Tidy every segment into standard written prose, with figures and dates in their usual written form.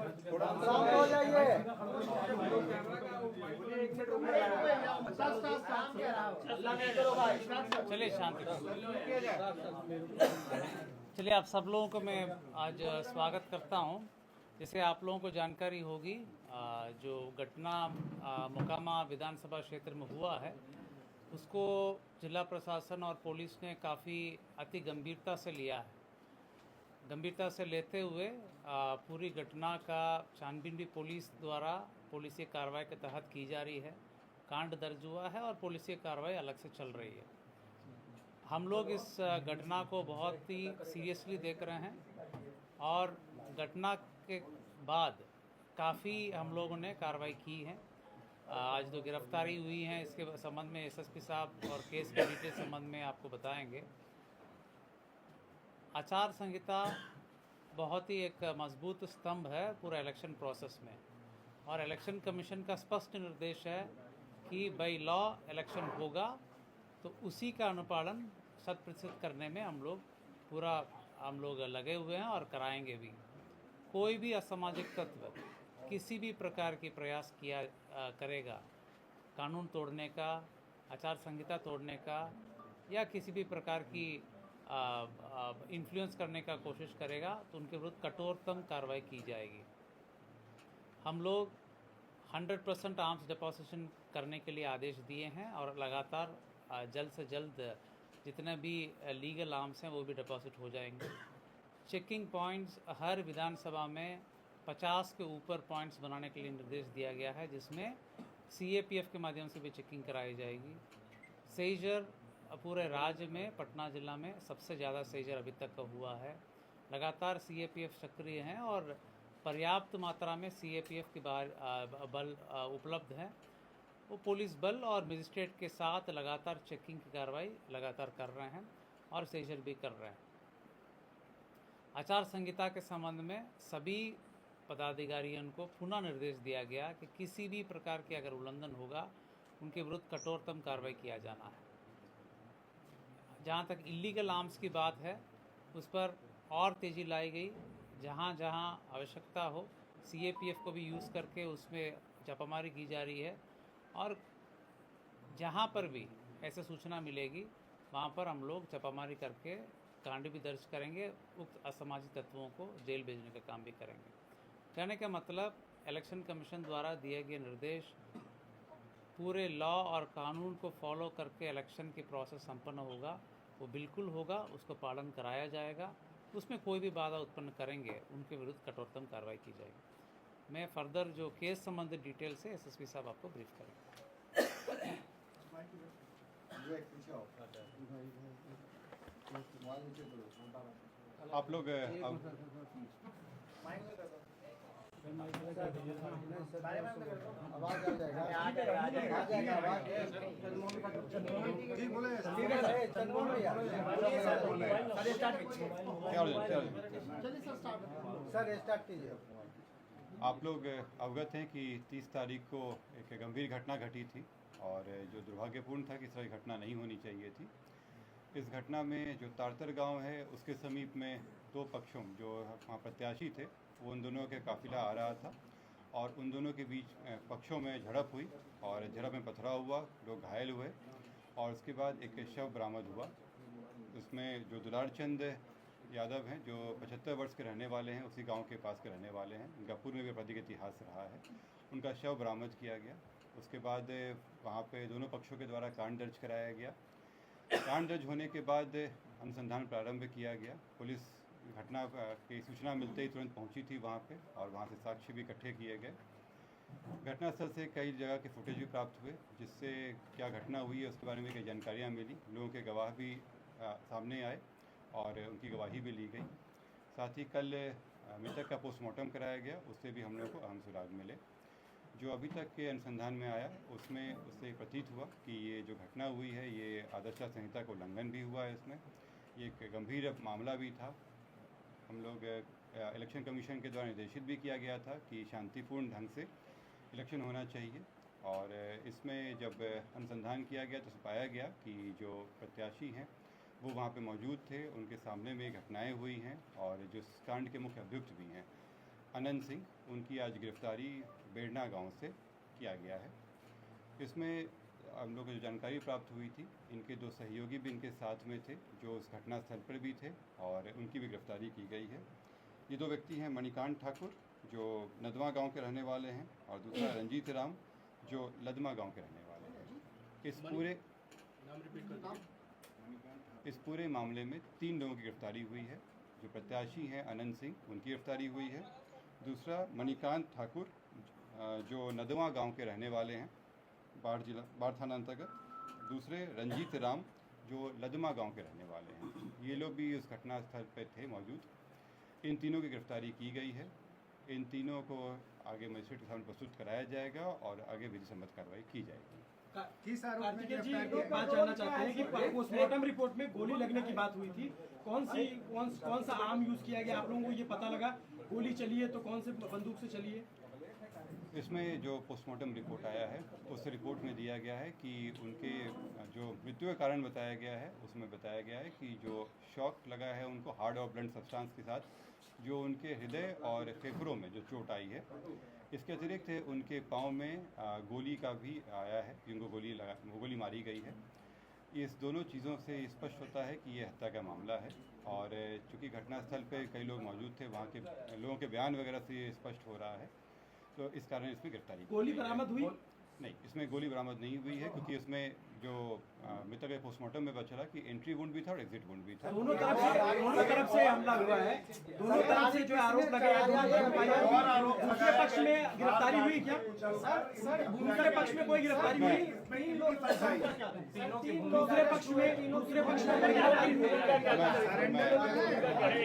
हो जाइए। चलिए शांति। चलिए आप सब लोगों को मैं आज स्वागत करता हूं। जैसे आप लोगों को जानकारी होगी, जो घटना मोकामा विधानसभा क्षेत्र में हुआ है उसको जिला प्रशासन और पुलिस ने काफ़ी अति गंभीरता से लिया है। गंभीरता से लेते हुए पूरी घटना का छानबीन भी पुलिस द्वारा पुलिसी कार्रवाई के तहत की जा रही है। कांड दर्ज हुआ है और पुलिसी कार्रवाई अलग से चल रही है। हम लोग इस घटना को बहुत ही सीरियसली देख रहे हैं और घटना के बाद काफ़ी हम लोगों ने कार्रवाई की है। आज जो गिरफ्तारी हुई है इसके संबंध में एसएसपी साहब और केस के डिटेल संबंध में आपको बताएंगे। आचार संहिता बहुत ही एक मजबूत स्तंभ है पूरा इलेक्शन प्रोसेस में, और इलेक्शन कमीशन का स्पष्ट निर्देश है कि बाई लॉ इलेक्शन होगा तो उसी का अनुपालन 100% करने में हम लोग लगे हुए हैं और कराएंगे भी। कोई भी असामाजिक तत्व किसी भी प्रकार की प्रयास करेगा कानून तोड़ने का, आचार संहिता तोड़ने का या किसी भी प्रकार की इन्फ्लुएंस करने का कोशिश करेगा तो उनके विरुद्ध कठोरतम कार्रवाई की जाएगी। हम लोग 100% आर्म्स डिपोजिशन करने के लिए आदेश दिए हैं और लगातार जल्द से जल्द जितने भी लीगल आर्म्स हैं वो भी डिपॉजिट हो जाएंगे। चेकिंग पॉइंट्स हर विधानसभा में 50 के ऊपर पॉइंट्स बनाने के लिए निर्देश दिया गया है, जिसमें सीएपीएफ के माध्यम से भी चेकिंग कराई जाएगी। सेजर पूरे राज्य में पटना जिला में सबसे ज़्यादा सेजर अभी तक का हुआ है। लगातार सीएपीएफ सक्रिय हैं और पर्याप्त मात्रा में सीएपीएफ की बल उपलब्ध है। वो पुलिस बल और मजिस्ट्रेट के साथ लगातार चेकिंग की कार्रवाई लगातार कर रहे हैं और सेजर भी कर रहे हैं। आचार संहिता के संबंध में सभी पदाधिकारियों को पुनः निर्देश दिया गया कि किसी भी प्रकार के अगर उल्लंघन होगा उनके विरुद्ध कठोरतम कार्रवाई किया जाना है। जहाँ तक इलीगल आर्म्स की बात है उस पर और तेज़ी लाई गई। जहाँ जहाँ आवश्यकता हो सीएपीएफ को भी यूज़ करके उसमें छापामारी की जा रही है, और जहाँ पर भी ऐसे सूचना मिलेगी वहाँ पर हम लोग छापामारी करके कांड भी दर्ज करेंगे, उक्त असामाजिक तत्वों को जेल भेजने का काम भी करेंगे। कहने का मतलब इलेक्शन कमीशन द्वारा दिए गए निर्देश पूरे लॉ और कानून को फॉलो करके इलेक्शन की प्रोसेस संपन्न होगा, वो बिल्कुल होगा, उसको पालन कराया जाएगा। उसमें कोई भी बाधा उत्पन्न करेंगे उनके विरुद्ध कठोरतम कार्रवाई की जाएगी। मैं फर्दर जो केस संबंधित डिटेल से एसएसपी साहब आपको ब्रीफ करेंगे। आप लोग आवाज आ जाएगा आवाज। सर स्टार्ट कीजिए। आप लोग अवगत हैं कि 30 तारीख को एक गंभीर घटना घटी थी और जो दुर्भाग्यपूर्ण था कि इस तरह की घटना नहीं होनी चाहिए थी। इस घटना में जो तारतर गांव है उसके समीप में दो पक्षों जो वहाँ प्रत्याशी थे वो उन दोनों के काफिला आ रहा था और उन दोनों के बीच पक्षों में झड़प हुई और झड़प में पथराव हुआ, लोग घायल हुए और उसके बाद एक शव बरामद हुआ। उसमें जो दुलार चंद यादव हैं जो 75 वर्ष के रहने वाले हैं, उसी गांव के पास के रहने वाले हैं, गंगापुर में भी आपराधिक इतिहास रहा है, उनका शव बरामद किया गया। उसके बाद वहाँ पे दोनों पक्षों के द्वारा कांड दर्ज कराया गया। कांड दर्ज होने के बाद अनुसंधान प्रारंभ किया गया। पुलिस घटना की सूचना मिलते ही तुरंत पहुंची थी वहाँ पे और वहाँ से साक्ष्य भी इकट्ठे किए गए। घटनास्थल से कई जगह के फुटेज भी प्राप्त हुए जिससे क्या घटना हुई है उसके बारे में कई जानकारियाँ मिली। लोगों के गवाह भी सामने आए और उनकी गवाही भी ली गई। साथ ही कल मृतक का पोस्टमार्टम कराया गया, उससे भी हम लोगों को अहम सुराग मिले। जो अभी तक के अनुसंधान में आया उसमें उससे प्रतीत हुआ कि ये जो घटना हुई है ये आदर्श संहिता का उल्लंघन भी हुआ है। इसमें ये एक गंभीर मामला भी था। हम लोग इलेक्शन कमीशन के द्वारा निर्देशित भी किया गया था कि शांतिपूर्ण ढंग से इलेक्शन होना चाहिए, और इसमें जब अनुसंधान किया गया तो पाया गया कि जो प्रत्याशी हैं वो वहाँ पे मौजूद थे, उनके सामने में घटनाएं हुई हैं और जो कांड के मुख्य अभियुक्त भी हैं अनंत सिंह, उनकी आज गिरफ्तारी बेड़ना गांव से किया गया है। इसमें हम लोग को जो जानकारी प्राप्त हुई थी, इनके 2 सहयोगी भी इनके साथ में थे जो उस घटनास्थल पर भी थे और उनकी भी गिरफ्तारी की गई है। ये 2 व्यक्ति हैं मणिकांत ठाकुर जो नदवा गांव के रहने वाले हैं और दूसरा रंजीत राम जो लदमा गांव के रहने वाले हैं। इस पूरे मामले में 3 लोगों की गिरफ्तारी हुई है। जो प्रत्याशी हैं अनंत सिंह, उनकी गिरफ्तारी हुई है। दूसरा मणिकांत ठाकुर जो नदवा गांव के रहने वाले हैं, बाढ़ थाना अंतर्गत। दूसरे रंजीत राम जो लदमा गांव के रहने वाले हैं। ये लोग भी उस घटनास्थल पर थे मौजूद। इन तीनों की गिरफ्तारी की गई है। इन तीनों को आगे मजिस्ट्रेट के सामने प्रस्तुत कराया जाएगा और आगे विधि सम्मत कार्रवाई की जाएगी। कार्तिकेय जी, बात जानना चाहते हैं कि पोस्टमार्टम रिपोर्ट में गोली लगने की बात हुई थी। कौन सा आर्म यूज किया गया? आप लोगों को ये पता लगा? गोली चली है तो कौन से बंदूक से चली है? इसमें जो पोस्टमार्टम रिपोर्ट आया है उस रिपोर्ट में दिया गया है कि उनके जो मृत्यु का कारण बताया गया है उसमें बताया गया है कि जो शॉक लगा है उनको हार्ड और ब्लंट सब्सटेंस के साथ, जो उनके हृदय और फेफड़ों में जो चोट आई है। इसके अतिरिक्त उनके पाँव में गोली का भी आया है, जिनको गोली मारी गई है। इस दोनों चीज़ों से स्पष्ट होता है कि ये हत्या का मामला है और चूँकि घटनास्थल पे कई लोग मौजूद थे, वहाँ के लोगों के बयान वगैरह से ये स्पष्ट हो रहा है, तो इस कारण इसमें गिरफ्तारी। गोली बरामद हुई? नहीं, इसमें गोली बरामद नहीं हुई है क्योंकि इसमें जो मृतक के पोस्टमार्टम में पता चला कि एंट्री वुंड भी था और एग्जिट वुंड भी था। दोनों तरफ से हमला हुआ है। दोनों तरफ से जो आरोप लगाया दूसरे पक्ष में गिरफ्तारी हुई क्या? दूसरे पक्ष में कोई गिरफ्तारी हुई? दूसरे पक्ष में गिरफ्तारी हुई?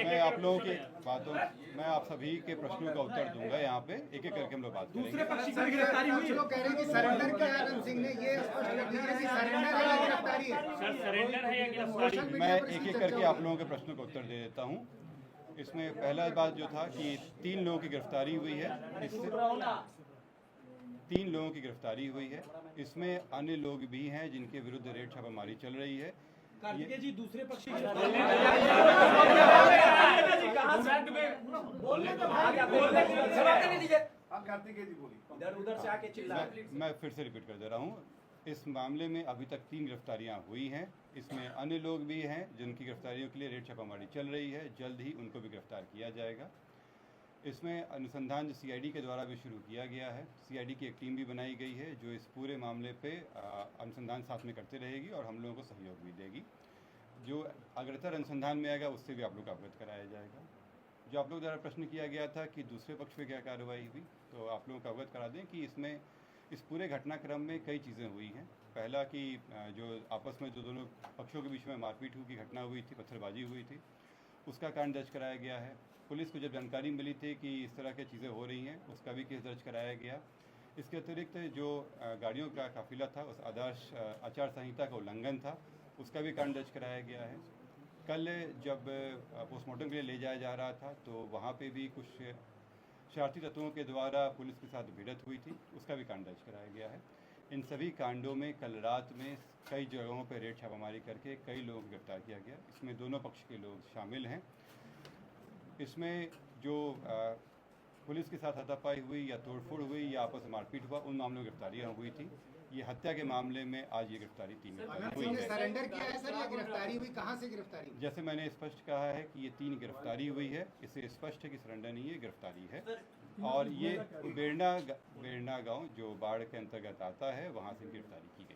मैं आप लोगों की बातों, मैं आप सभी के प्रश्नों का उत्तर दूंगा। यहाँ पे एक एक करके हम लोग बात करेंगे। दूसरे पक्ष की गिरफ्तारी हुई? लोग कह रहे हैं कि सरेंडर किया है अनंत सिंह ने, ये स्पष्ट कर दीजिए कि सरेंडर है या गिरफ्तारी है? सर, सरेंडर है या गिरफ्तारी? मैं एक एक करके आप लोगों के प्रश्नों का उत्तर दे देता हूँ। इसमें पहला बात जो था कि 3 लोगों की गिरफ्तारी हुई है। इससे 3 लोगों की गिरफ्तारी हुई है। इसमें अन्य लोग भी हैं जिनके विरुद्ध रेड छापामारी चल रही है। कार्तिकेय जी, दूसरे पक्ष की मैं फिर से रिपीट कर दे रहा हूँ। इस मामले में अभी तक 3 गिरफ्तारियां हुई हैं। इसमें अन्य लोग भी हैं जिनकी गिरफ्तारियों के लिए रेड छापामारी चल रही है। जल्द ही उनको भी गिरफ्तार किया जाएगा। इसमें अनुसंधान सीआईडी के द्वारा भी शुरू किया गया है। सीआईडी की एक टीम भी बनाई गई है जो इस पूरे मामले पे अनुसंधान साथ में करते रहेगी और हम लोगों को सहयोग भी देगी। जो अग्रतर अनुसंधान में आएगा उससे भी आप लोग को अवगत कराया जाएगा। जो आप लोग द्वारा प्रश्न किया गया था कि दूसरे पक्ष पे क्या कार्रवाई हुई, तो आप लोगों को अवगत करा दें कि इसमें इस पूरे घटनाक्रम में कई चीज़ें हुई हैं। पहला कि जो आपस में जो दोनों पक्षों के बीच में मारपीट की घटना हुई थी, पत्थरबाजी हुई थी, उसका कारण दर्ज कराया गया है। पुलिस को जब जानकारी मिली थी कि इस तरह की चीज़ें हो रही हैं, उसका भी केस दर्ज कराया गया। इसके अतिरिक्त जो गाड़ियों का काफिला था, उस आदर्श आचार संहिता का उल्लंघन था, उसका भी कारण दर्ज कराया गया है। कल जब पोस्टमार्टम के लिए ले जाया जा रहा था तो वहाँ पे भी कुछ शरारती तत्वों के द्वारा पुलिस के साथ भिड़ंत हुई थी, उसका भी कांड दर्ज कराया गया है। इन सभी कांडों में कल रात में कई जगहों पर रेड छापामारी करके कई लोगों को गिरफ्तार किया गया। इसमें दोनों पक्ष के लोग शामिल हैं। इसमें जो पुलिस के साथ हाथापाई हुई या तोड़फोड़ हुई या आपस में मारपीट हुआ, उन मामलों में गिरफ्तारियाँ हुई थी। ये हत्या के मामले में आज ये गिरफ्तारी 3 हुई है। सरेंडर किया है सर या गिरफ्तारी हुई? कहाँ से गिरफ्तारी? जैसे मैंने स्पष्ट कहा है कि ये 3 गिरफ्तारी हुई है। इससे स्पष्ट है कि सरेंडर नहीं है, गिरफ्तारी है। और ये बेड़ना गांव जो बाढ़ के अंतर्गत आता है, वहाँ से गिरफ्तारी की गई।